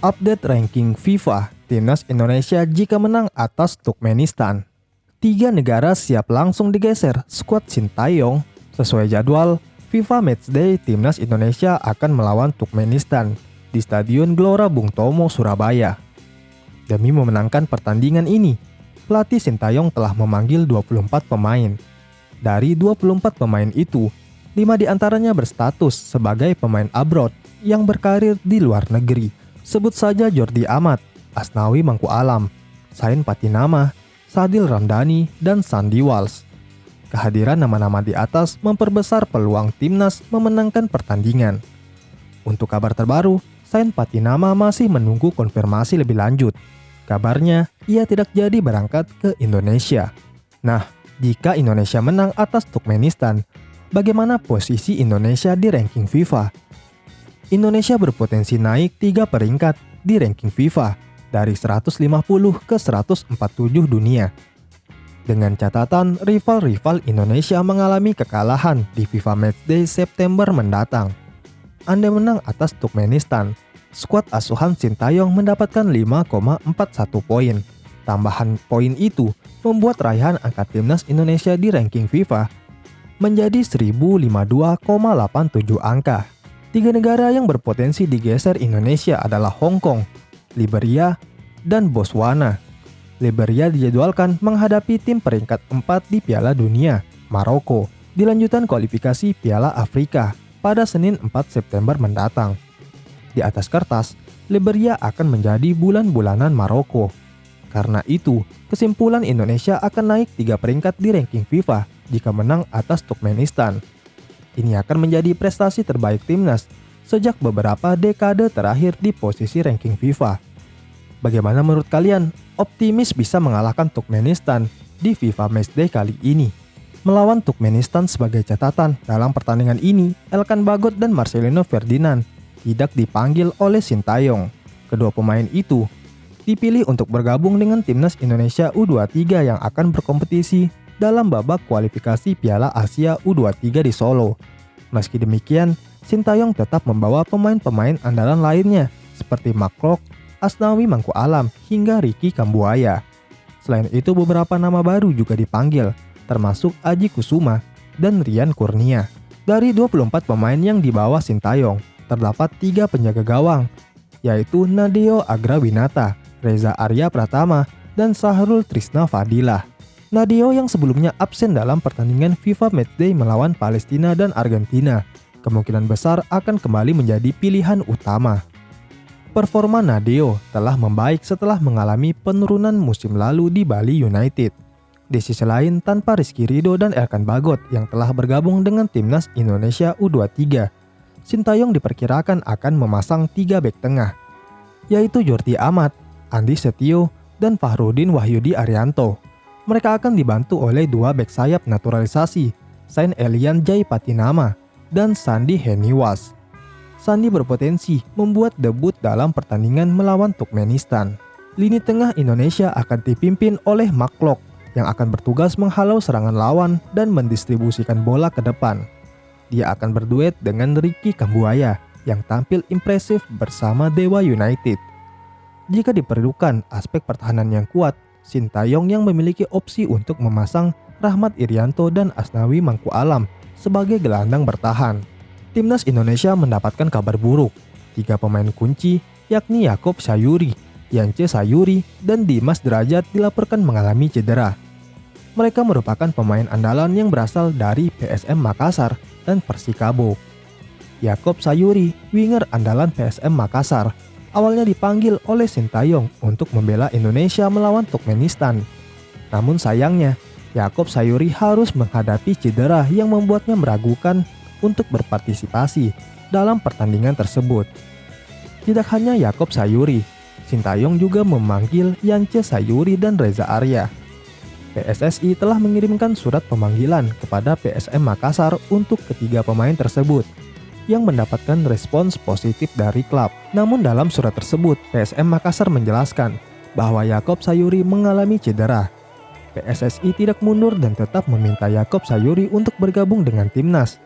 Update ranking FIFA Timnas Indonesia jika menang atas Turkmenistan. 3 negara siap langsung digeser skuad Sintayong. Sesuai jadwal, FIFA Matchday Timnas Indonesia akan melawan Turkmenistan di Stadion Gelora Bung Tomo, Surabaya. Demi memenangkan pertandingan ini, pelatih Sintayong telah memanggil 24 pemain. Dari 24 pemain itu, 5 diantaranya berstatus sebagai pemain abroad yang berkarir di luar negeri. Sebut saja Jordi Amat, Asnawi Mangku Alam, Sain Patinama, Sadil Ramdhani, dan Sandy Walsh. Kehadiran nama-nama di atas memperbesar peluang timnas memenangkan pertandingan. Untuk kabar terbaru, Sain Patinama masih menunggu konfirmasi lebih lanjut. Kabarnya, ia tidak jadi berangkat ke Indonesia. Nah, jika Indonesia menang atas Turkmenistan, bagaimana posisi Indonesia di ranking FIFA? Indonesia berpotensi naik 3 peringkat di ranking FIFA dari 150 ke 147 dunia. Dengan catatan rival-rival Indonesia mengalami kekalahan di FIFA Matchday September mendatang. Andai menang atas Turkmenistan, skuad asuhan Sintayong mendapatkan 5,41 poin. Tambahan poin itu membuat raihan angka timnas Indonesia di ranking FIFA menjadi 1052,87 angka. 3 negara yang berpotensi digeser Indonesia adalah Hong Kong, Liberia, dan Botswana. Liberia dijadwalkan menghadapi tim peringkat 4 di Piala Dunia, Maroko, di lanjutan kualifikasi Piala Afrika pada Senin 4 September mendatang. Di atas kertas, Liberia akan menjadi bulan-bulanan Maroko. Karena itu, kesimpulan Indonesia akan naik 3 peringkat di ranking FIFA jika menang atas Turkmenistan. Ini akan menjadi prestasi terbaik timnas sejak beberapa dekade terakhir di posisi ranking FIFA. Bagaimana menurut kalian? Optimis bisa mengalahkan Turkmenistan di FIFA Matchday kali ini. Melawan Turkmenistan sebagai catatan dalam pertandingan ini, Elkan Bagot dan Marcelino Ferdinand tidak dipanggil oleh Sintayong. Kedua pemain itu dipilih untuk bergabung dengan timnas Indonesia U23 yang akan berkompetisi dalam babak kualifikasi Piala Asia U23 di Solo. Meski demikian, Sintayong tetap membawa pemain-pemain andalan lainnya seperti Makrok, Asnawi Mangku Alam, hingga Ricky Kambuaya. Selain itu, beberapa nama baru juga dipanggil, termasuk Aji Kusuma dan Rian Kurnia. Dari 24 pemain yang dibawa Sintayong, terdapat 3 penjaga gawang, yaitu Nadeo Agrawinata, Reza Arya Pratama, dan Sahrul Trisna Fadilah. Nadeo yang sebelumnya absen dalam pertandingan FIFA Matchday melawan Palestina dan Argentina, kemungkinan besar akan kembali menjadi pilihan utama. Performa Nadeo telah membaik setelah mengalami penurunan musim lalu di Bali United. Di sisi lain, tanpa Rizky Ridho dan Elkan Bagot yang telah bergabung dengan timnas Indonesia U23, Sintayong diperkirakan akan memasang 3 bek tengah, yaitu Jordi Amat, Andi Setio, dan Fahrudin Wahyudi Arianto. Mereka akan dibantu oleh 2 bek sayap naturalisasi, Sain Elian Jai Patinama dan Sandi Heniwas. Sandi berpotensi membuat debut dalam pertandingan melawan Turkmenistan. Lini tengah Indonesia akan dipimpin oleh Makrok yang akan bertugas menghalau serangan lawan dan mendistribusikan bola ke depan. Dia akan berduet dengan Ricky Kambuaya yang tampil impresif bersama Dewa United. Jika diperlukan aspek pertahanan yang kuat, Sintayong yang memiliki opsi untuk memasang Rahmat Irianto dan Asnawi Mangku Alam sebagai gelandang bertahan. Timnas Indonesia mendapatkan kabar buruk. 3 pemain kunci, yakni Yaakob Sayuri, Yance Sayuri, dan Dimas Derajat dilaporkan mengalami cedera. Mereka merupakan pemain andalan yang berasal dari PSM Makassar dan Persikabo. Yaakob Sayuri, winger andalan PSM Makassar, awalnya dipanggil oleh Sintayong untuk membela Indonesia melawan Turkmenistan. Namun sayangnya, Yaakob Sayuri harus menghadapi cedera yang membuatnya meragukan untuk berpartisipasi dalam pertandingan tersebut. Tidak hanya Yaakob Sayuri, Sintayong juga memanggil Yance Sayuri dan Reza Arya. PSSI telah mengirimkan surat pemanggilan kepada PSM Makassar untuk ketiga pemain tersebut yang mendapatkan respons positif dari klub. Namun dalam surat tersebut, PSM Makassar menjelaskan bahwa Yaakob Sayuri mengalami cedera. PSSI tidak mundur dan tetap meminta Yaakob Sayuri untuk bergabung dengan timnas.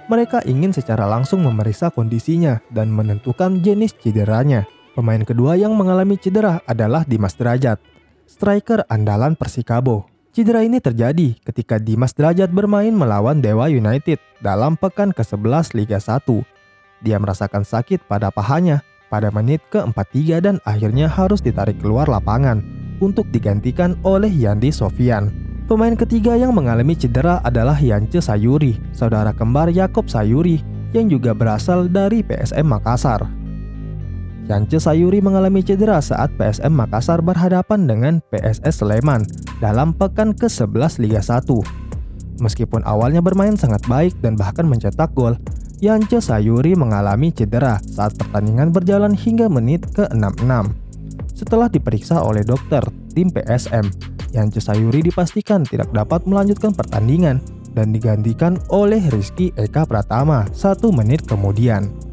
Mereka ingin secara langsung memeriksa kondisinya dan menentukan jenis cederanya. Pemain kedua yang mengalami cedera adalah Dimas Derajat, striker andalan Persikabo. Cedera ini terjadi ketika Dimas Derajat bermain melawan Dewa United dalam pekan ke-11 Liga 1. Dia merasakan sakit pada pahanya pada menit ke-43 dan akhirnya harus ditarik keluar lapangan untuk digantikan oleh Yandi Sofian. Pemain ketiga yang mengalami cedera adalah Yance Sayuri, saudara kembar Yakob Sayuri yang juga berasal dari PSM Makassar. Yance Sayuri mengalami cedera saat PSM Makassar berhadapan dengan PSS Sleman dalam pekan ke-11 Liga 1. Meskipun awalnya bermain sangat baik dan bahkan mencetak gol, Yance Sayuri mengalami cedera saat pertandingan berjalan hingga menit ke-66. Setelah diperiksa oleh dokter tim PSM, Yance Sayuri dipastikan tidak dapat melanjutkan pertandingan dan digantikan oleh Rizky Eka Pratama 1 menit kemudian.